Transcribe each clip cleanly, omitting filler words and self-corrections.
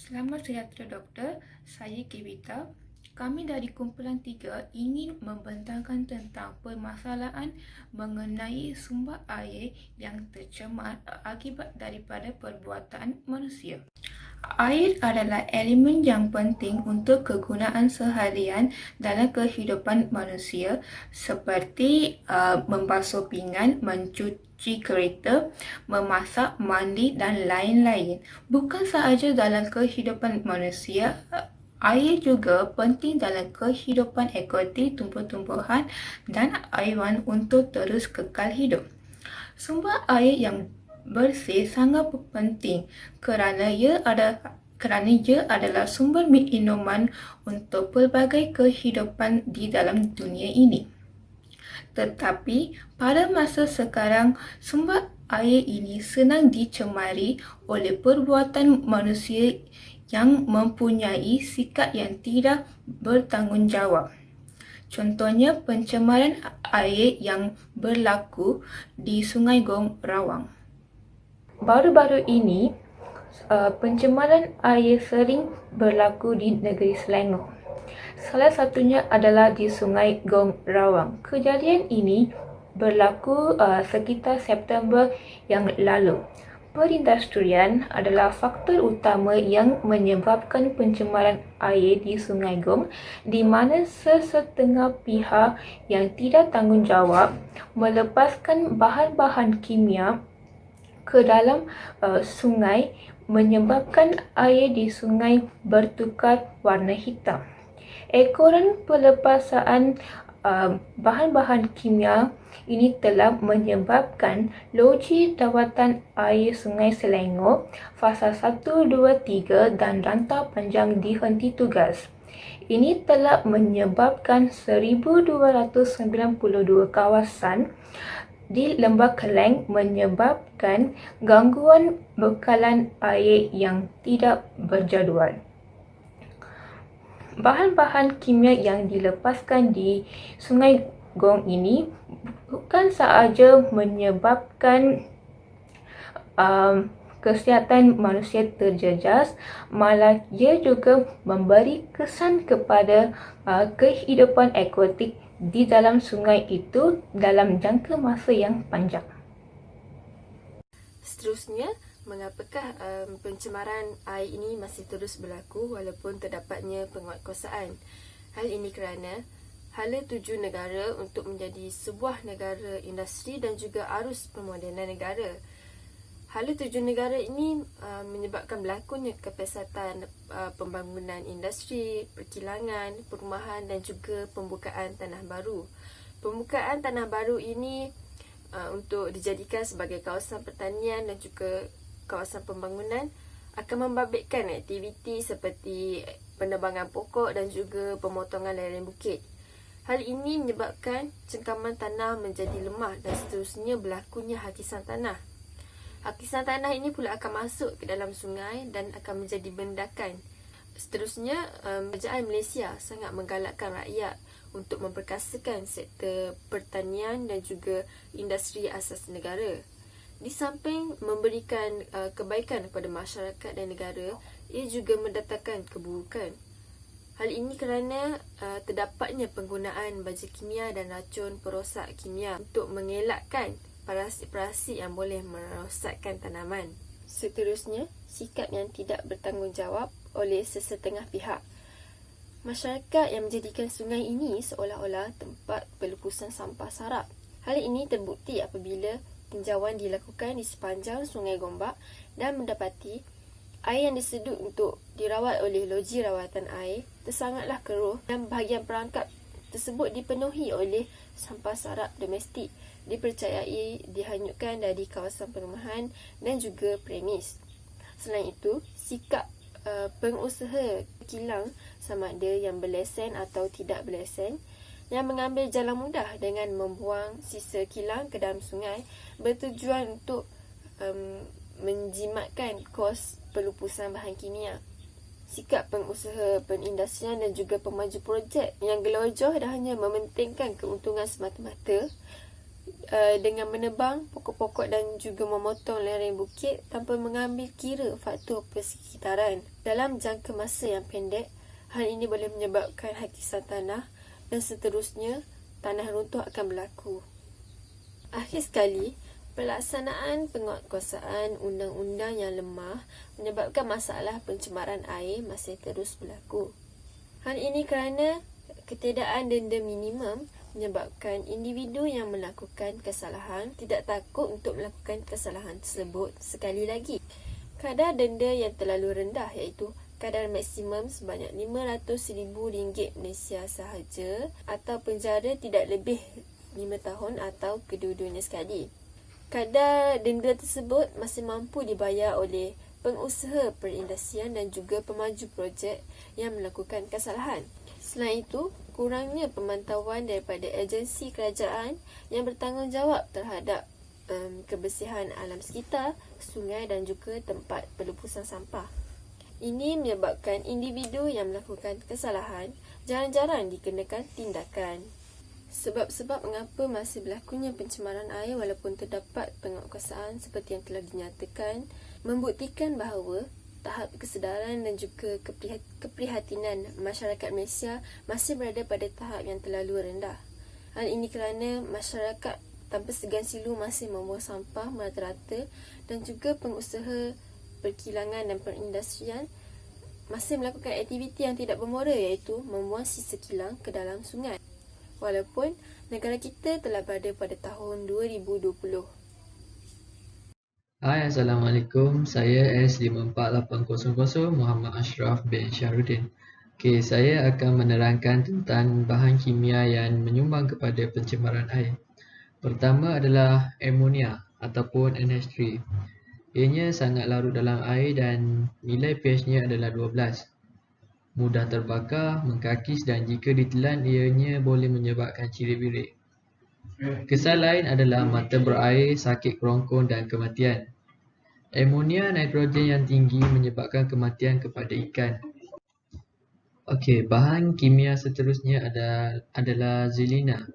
Selamat sejahtera Doktor, saya Kevita. Kami dari kumpulan 3 ingin membentangkan tentang permasalahan mengenai sumber air yang tercemar akibat daripada perbuatan manusia. Air adalah elemen yang penting untuk kegunaan seharian dalam kehidupan manusia seperti membasuh pinggan, mencuci kereta, memasak, mandi dan lain-lain. Bukan sahaja dalam kehidupan manusia, air juga penting dalam kehidupan ekosistem tumbuh-tumbuhan dan haiwan untuk terus kekal hidup. Sumber air yang bersih sangat penting kerana ia adalah sumber minuman untuk pelbagai kehidupan di dalam dunia ini. Tetapi pada masa sekarang, sumber air ini senang dicemari oleh perbuatan manusia yang mempunyai sikap yang tidak bertanggungjawab. Contohnya pencemaran air yang berlaku di Sungai Gong Rawang. Baru-baru ini, pencemaran air sering berlaku di negeri Selangor. Salah satunya adalah di Sungai Gong Rawang. Kejadian ini berlaku sekitar September yang lalu. Perindustrian adalah faktor utama yang menyebabkan pencemaran air di Sungai Gong, di mana sesetengah pihak yang tidak tanggungjawab melepaskan bahan-bahan kimia ke dalam sungai, menyebabkan air di sungai bertukar warna hitam. Ekoran pelepasan bahan-bahan kimia ini telah menyebabkan loji dawatan air Sungai Selangor fasa 1, 2, 3 dan rantau panjang dihenti tugas. Ini telah menyebabkan 1,292 kawasan di Lembah Keleng, menyebabkan gangguan bekalan air yang tidak berjadual. Bahan-bahan kimia yang dilepaskan di Sungai Gong ini bukan sahaja menyebabkan kesihatan manusia terjejas, malah ia juga memberi kesan kepada kehidupan akuatik di dalam sungai itu dalam jangka masa yang panjang. Seterusnya, mengapakah pencemaran air ini masih terus berlaku walaupun terdapatnya penguatkuasaan? Hal ini kerana hala tuju negara untuk menjadi sebuah negara industri dan juga arus pemodenan negara. Hala tuju negara ini menyebabkan berlakunya kepesatan pembangunan industri, perkilangan, perumahan dan juga pembukaan tanah baru. Pembukaan tanah baru ini untuk dijadikan sebagai kawasan pertanian dan juga kawasan pembangunan akan membabitkan aktiviti seperti penebangan pokok dan juga pemotongan lereng bukit. Hal ini menyebabkan cengkaman tanah menjadi lemah dan seterusnya berlakunya hakisan tanah. Hakisan tanah ini pula akan masuk ke dalam sungai dan akan menjadi bendakan. Seterusnya, kerajaan Malaysia sangat menggalakkan rakyat untuk memperkasakan sektor pertanian dan juga industri asas negara. Di samping memberikan kebaikan kepada masyarakat dan negara, ia juga mendatangkan keburukan. Hal ini kerana terdapatnya penggunaan baja kimia dan racun perosak kimia untuk mengelakkan parasit-parasit yang boleh merosakkan tanaman. Seterusnya, sikap yang tidak bertanggungjawab oleh sesetengah pihak. Masyarakat yang menjadikan sungai ini seolah-olah tempat pelepasan sampah sarap. Hal ini terbukti apabila tinjauan dilakukan di sepanjang Sungai Gombak dan mendapati air yang disedut untuk dirawat oleh loji rawatan air tersangatlah keruh dan bahagian perangkap tersebut dipenuhi oleh sampah sarap domestik, dipercayai dihanyutkan dari kawasan perumahan dan juga premis. Selain itu, sikap pengusaha kilang sama ada yang berlesen atau tidak berlesen yang mengambil jalan mudah dengan membuang sisa kilang ke dalam sungai bertujuan untuk menjimatkan kos pelupusan bahan kimia. Sikap pengusaha penindustrian dan juga pemaju projek yang gelojoh dan hanya mementingkan keuntungan semata-mata dengan menebang pokok-pokok dan juga memotong lereng bukit tanpa mengambil kira faktor persekitaran. Dalam jangka masa yang pendek, hal ini boleh menyebabkan hakisan tanah dan seterusnya tanah runtuh akan berlaku. Akhir sekali, pelaksanaan penguatkuasaan undang-undang yang lemah menyebabkan masalah pencemaran air masih terus berlaku. Hal ini kerana ketiadaan denda minimum menyebabkan individu yang melakukan kesalahan tidak takut untuk melakukan kesalahan tersebut sekali lagi. Kadar denda yang terlalu rendah iaitu kadar maksimum sebanyak RM500,000 Malaysia sahaja atau penjara tidak lebih 5 tahun atau kedua-duanya sekali. Kadar denda tersebut masih mampu dibayar oleh pengusaha perindustrian dan juga pemaju projek yang melakukan kesalahan. Selain itu, kurangnya pemantauan daripada agensi kerajaan yang bertanggungjawab terhadap kebersihan alam sekitar, sungai dan juga tempat pelupusan sampah. Ini menyebabkan individu yang melakukan kesalahan jarang-jarang dikenakan tindakan. Sebab-sebab mengapa masih berlakunya pencemaran air walaupun terdapat penguatkuasaan seperti yang telah dinyatakan membuktikan bahawa tahap kesedaran dan juga keprihatinan masyarakat Malaysia masih berada pada tahap yang terlalu rendah. Hal ini kerana masyarakat tanpa segan silu masih membuang sampah merata-rata dan juga pengusaha perkilangan dan perindustrian masih melakukan aktiviti yang tidak bermoral iaitu membuang sisa kilang ke dalam sungai. Walaupun negara kita telah berada pada tahun 2020. Hai, Assalamualaikum. Saya S54800 Muhammad Ashraf bin Syahrudin. Saya akan menerangkan tentang bahan kimia yang menyumbang kepada pencemaran air. Pertama adalah amonia ataupun NH3. Ianya sangat larut dalam air dan nilai pH-nya adalah 12. Mudah terbakar, mengkakis dan jika ditelan ianya boleh menyebabkan ciri birik. Kesan lain adalah mata berair, sakit kerongkong dan kematian. Amonia nitrogen yang tinggi menyebabkan kematian kepada ikan. Bahan kimia seterusnya adalah zelina.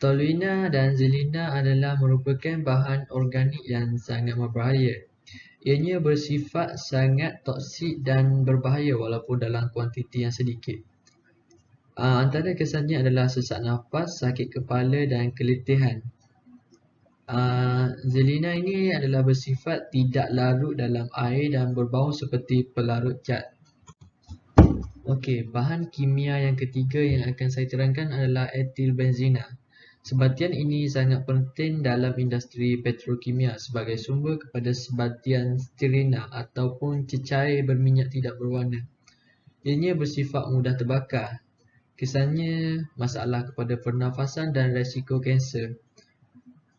Toluena dan zelina adalah merupakan bahan organik yang sangat berbahaya. Ianya bersifat sangat toksik dan berbahaya walaupun dalam kuantiti yang sedikit. Antara kesannya adalah sesak nafas, sakit kepala dan keletihan. Zelina ini adalah bersifat tidak larut dalam air dan berbau seperti pelarut cat. Bahan kimia yang ketiga yang akan saya terangkan adalah etilbenzina. Sebatian ini sangat penting dalam industri petrokimia sebagai sumber kepada sebatian stirena ataupun cecair berminyak tidak berwarna. Ianya bersifat mudah terbakar. Kesannya masalah kepada pernafasan dan risiko kanser.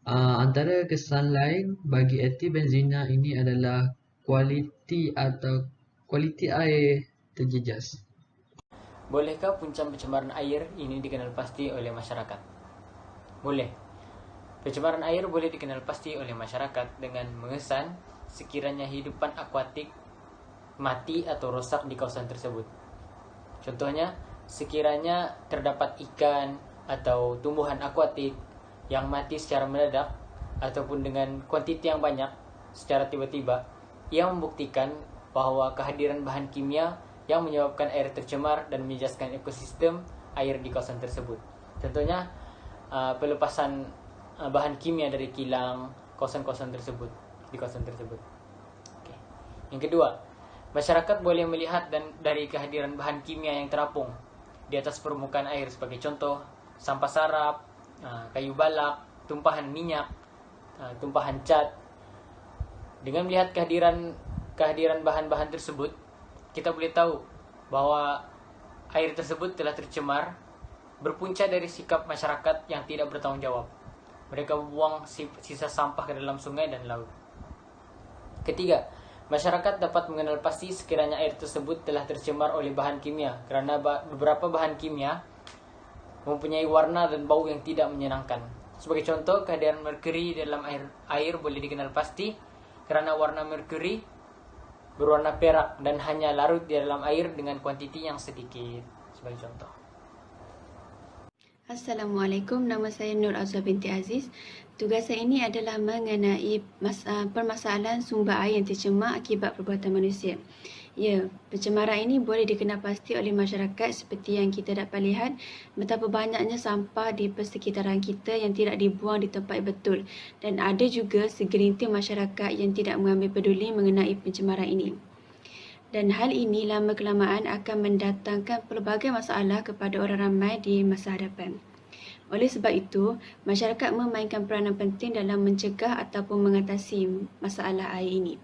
Antara kesan lain bagi etilbenzina ini adalah kualiti air terjejas. Bolehkah punca pencemaran air ini dikenal pasti oleh masyarakat? Boleh. Pencemaran air boleh dikenal pasti oleh masyarakat dengan mengesan sekiranya hidupan akuatik mati atau rosak di kawasan tersebut. Contohnya, sekiranya terdapat ikan atau tumbuhan akuatik yang mati secara mendadak ataupun dengan kuantiti yang banyak secara tiba-tiba, ia membuktikan bahwa kehadiran bahan kimia yang menyebabkan air tercemar dan menjejaskan ekosistem air di kawasan tersebut. Contohnya, pelepasan bahan kimia dari kilang kawasan-kawasan tersebut di kawasan tersebut. Yang kedua, masyarakat boleh melihat dari kehadiran bahan kimia yang terapung di atas permukaan air sebagai contoh sampah sarap, kayu balak, tumpahan minyak, tumpahan cat. Dengan melihat kehadiran bahan-bahan tersebut, kita boleh tahu bahwa air tersebut telah tercemar berpunca dari sikap masyarakat yang tidak bertanggung jawab. Mereka membuang sisa sampah ke dalam sungai dan laut. Ketiga, masyarakat dapat mengenal pasti sekiranya air tersebut telah tercemar oleh bahan kimia kerana beberapa bahan kimia mempunyai warna dan bau yang tidak menyenangkan. Sebagai contoh, kehadiran merkuri dalam air boleh dikenal pasti kerana warna merkuri berwarna perak dan hanya larut di dalam air dengan kuantiti yang sedikit. Sebagai contoh. Assalamualaikum, nama saya Nur Azwar binti Aziz. Tugas saya ini adalah mengenai permasalahan sumber air yang tercemar akibat perbuatan manusia. Ya, pencemaran ini boleh dikenal pasti oleh masyarakat seperti yang kita dapat lihat betapa banyaknya sampah di persekitaran kita yang tidak dibuang di tempat yang betul, dan ada juga segelintir masyarakat yang tidak mengambil peduli mengenai pencemaran ini. Dan hal ini lama-kelamaan akan mendatangkan pelbagai masalah kepada orang ramai di masa hadapan. Oleh sebab itu, masyarakat memainkan peranan penting dalam mencegah ataupun mengatasi masalah air ini.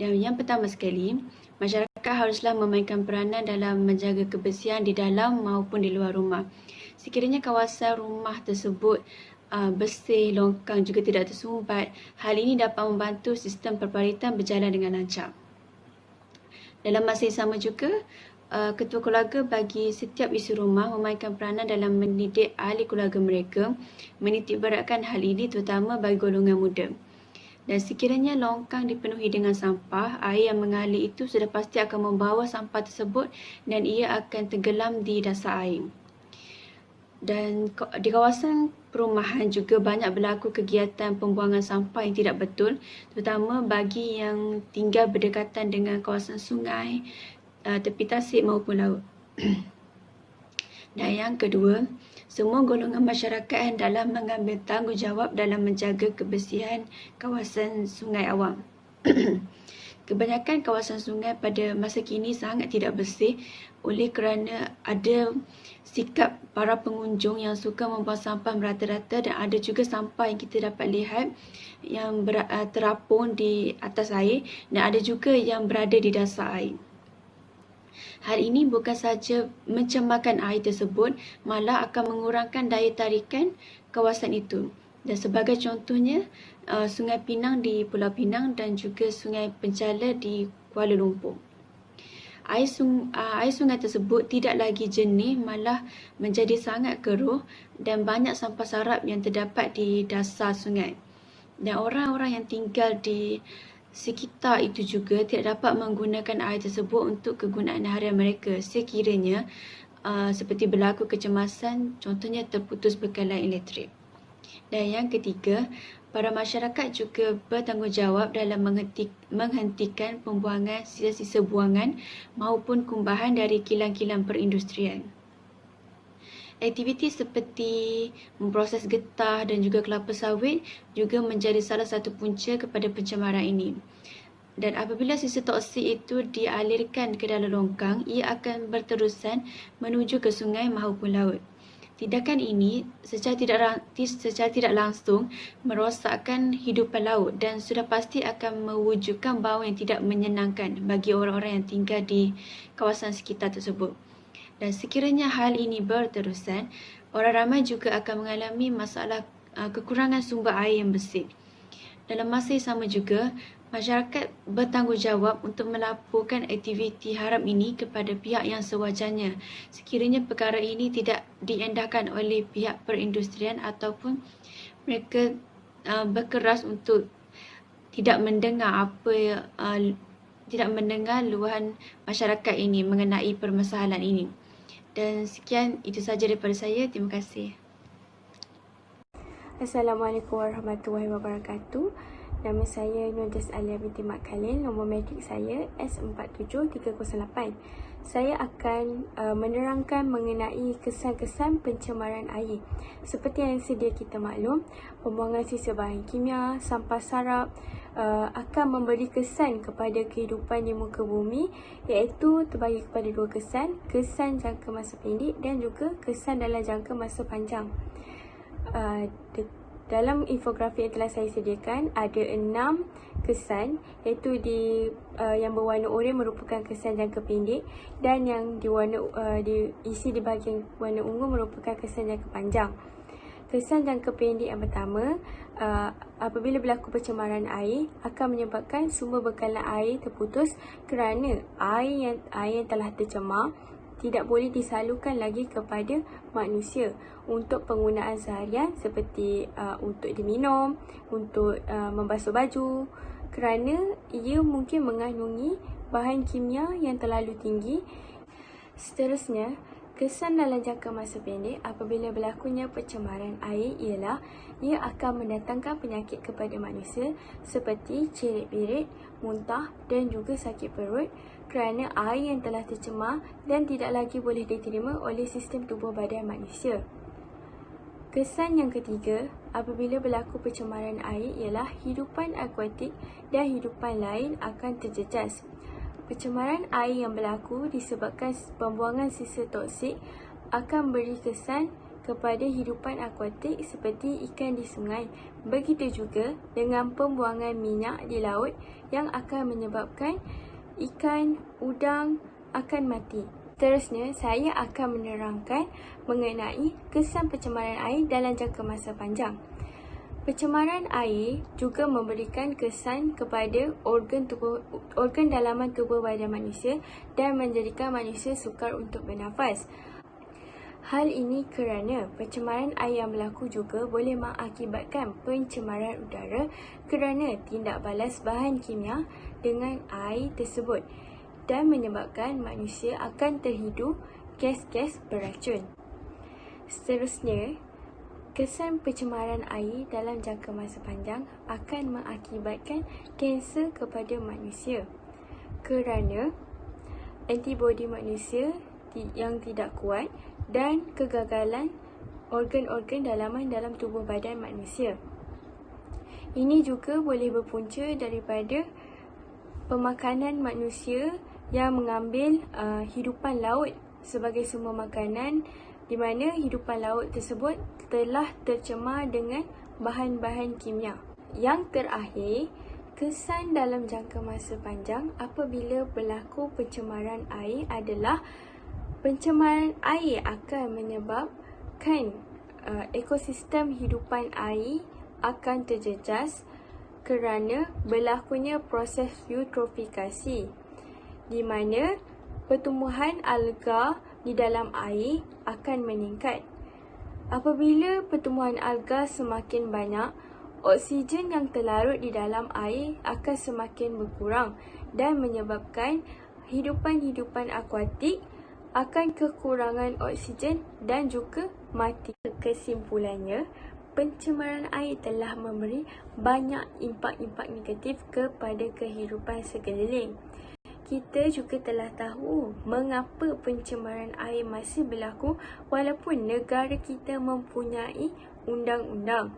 Dan yang pertama sekali, masyarakat haruslah memainkan peranan dalam menjaga kebersihan di dalam maupun di luar rumah. Sekiranya kawasan rumah tersebut bersih, longkang juga tidak tersumbat, hal ini dapat membantu sistem perparitan berjalan dengan lancar. Dalam masa yang sama juga, ketua keluarga bagi setiap isi rumah memainkan peranan dalam mendidik ahli keluarga mereka menitikberatkan hal ini terutama bagi golongan muda. Dan sekiranya longkang dipenuhi dengan sampah, air yang mengalir itu sudah pasti akan membawa sampah tersebut dan ia akan tenggelam di dasar air. Dan di kawasan perumahan juga banyak berlaku kegiatan pembuangan sampah yang tidak betul, terutama bagi yang tinggal berdekatan dengan kawasan sungai, tepi tasik maupun laut. Dan yang kedua, semua golongan masyarakat hendaklah mengambil tanggungjawab dalam menjaga kebersihan kawasan sungai awam. Kebanyakan kawasan sungai pada masa kini sangat tidak bersih oleh kerana ada sikap para pengunjung yang suka membuang sampah merata-rata, dan ada juga sampah yang kita dapat lihat yang terapung di atas air dan ada juga yang berada di dasar air. Hal ini bukan sahaja mencemarkan air tersebut, malah akan mengurangkan daya tarikan kawasan itu. Dan sebagai contohnya, Sungai Pinang di Pulau Pinang dan juga Sungai Penchala di Kuala Lumpur. Air sungai tersebut tidak lagi jernih, malah menjadi sangat keruh dan banyak sampah sarap yang terdapat di dasar sungai. Dan orang-orang yang tinggal di sekitar itu juga tidak dapat menggunakan air tersebut untuk kegunaan harian mereka sekiranya seperti berlaku kecemasan, contohnya terputus bekalan elektrik. Dan yang ketiga, para masyarakat juga bertanggungjawab dalam menghentikan pembuangan sisa-sisa buangan maupun kumbahan dari kilang-kilang perindustrian. Aktiviti seperti memproses getah dan juga kelapa sawit juga menjadi salah satu punca kepada pencemaran ini. Dan apabila sisa toksik itu dialirkan ke dalam longkang, ia akan berterusan menuju ke sungai maupun laut. Tindakan ini secara tidak langsung merosakkan hidupan laut dan sudah pasti akan mewujudkan bau yang tidak menyenangkan bagi orang-orang yang tinggal di kawasan sekitar tersebut. Dan sekiranya hal ini berterusan, orang ramai juga akan mengalami masalah kekurangan sumber air yang bersih. Dalam masa yang sama juga, masyarakat bertanggungjawab untuk melaporkan aktiviti haram ini kepada pihak yang sewajarnya sekiranya perkara ini tidak diendahkan oleh pihak perindustrian ataupun mereka berkeras untuk tidak mendengar luahan masyarakat ini mengenai permasalahan ini. Dan sekian, itu sahaja daripada saya. Terima kasih. Assalamualaikum warahmatullahi wabarakatuh. Nama saya Nurjas Alia binti Mak Khalil. Nombor matrik saya S47308. Saya akan menerangkan mengenai kesan-kesan pencemaran air. Seperti yang sedia kita maklum, pembuangan sisa bahan kimia, sampah sarap akan memberi kesan kepada kehidupan di muka bumi, iaitu terbagi kepada dua kesan, kesan jangka masa pendek dan juga kesan dalam jangka masa panjang. Dalam infografik yang telah saya sediakan, ada 6 kesan, iaitu yang berwarna oranye merupakan kesan jangka pendek dan yang diisi di bahagian warna ungu merupakan kesan jangka panjang. Kesan jangka pendek yang pertama, apabila berlaku pencemaran air akan menyebabkan sumber bekalan air terputus kerana air yang telah tercemar tidak boleh disalurkan lagi kepada manusia untuk penggunaan seharian seperti untuk diminum, untuk membasuh baju, kerana ia mungkin mengandungi bahan kimia yang terlalu tinggi. Seterusnya, Kesan dalam jangka masa pendek apabila berlakunya pencemaran air ialah ia akan mendatangkan penyakit kepada manusia seperti cerit-berit, muntah dan juga sakit perut kerana air yang telah tercemar dan tidak lagi boleh diterima oleh sistem tubuh badan manusia. Kesan yang ketiga apabila berlaku pencemaran air ialah hidupan akuatik dan hidupan lain akan terjejas. Pencemaran air yang berlaku disebabkan pembuangan sisa toksik akan beri kesan kepada hidupan akuatik seperti ikan di sungai. Begitu juga dengan pembuangan minyak di laut yang akan menyebabkan ikan, udang akan mati. Seterusnya, saya akan menerangkan mengenai kesan pencemaran air dalam jangka masa panjang. Pencemaran air juga memberikan kesan kepada organ dalaman tubuh badan manusia dan menjadikan manusia sukar untuk bernafas. Hal ini kerana pencemaran air yang berlaku juga boleh mengakibatkan pencemaran udara kerana tindak balas bahan kimia dengan air tersebut dan menyebabkan manusia akan terhidu gas-gas beracun. Seterusnya, kesan pencemaran air dalam jangka masa panjang akan mengakibatkan kanser kepada manusia kerana antibodi manusia yang tidak kuat dan kegagalan organ-organ dalaman dalam tubuh badan manusia. Ini juga boleh berpunca daripada pemakanan manusia yang mengambil hidupan laut sebagai sumber makanan di mana hidupan laut tersebut telah tercemar dengan bahan-bahan kimia. Yang terakhir, kesan dalam jangka masa panjang apabila berlaku pencemaran air adalah pencemaran air akan menyebabkan ekosistem hidupan air akan terjejas kerana berlakunya proses eutrofikasi di mana pertumbuhan alga di dalam air akan meningkat. Apabila pertumbuhan alga semakin banyak, oksigen yang terlarut di dalam air akan semakin berkurang dan menyebabkan hidupan-hidupan akuatik akan kekurangan oksigen dan juga mati. Kesimpulannya, pencemaran air telah memberi banyak impak-impak negatif kepada kehidupan sekeliling. Kita juga telah tahu mengapa pencemaran air masih berlaku walaupun negara kita mempunyai undang-undang.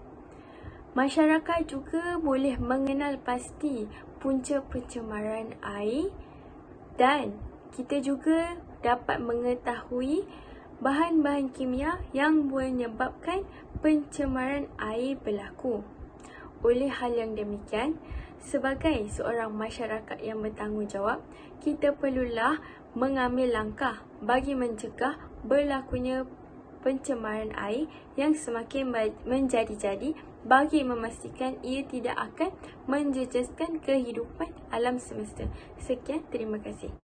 Masyarakat juga boleh mengenal pasti punca pencemaran air dan kita juga dapat mengetahui bahan-bahan kimia yang menyebabkan pencemaran air berlaku. Oleh hal yang demikian, sebagai seorang masyarakat yang bertanggungjawab, kita perlulah mengambil langkah bagi mencegah berlakunya pencemaran air yang semakin menjadi-jadi bagi memastikan ia tidak akan menjejaskan kehidupan alam semesta. Sekian, terima kasih.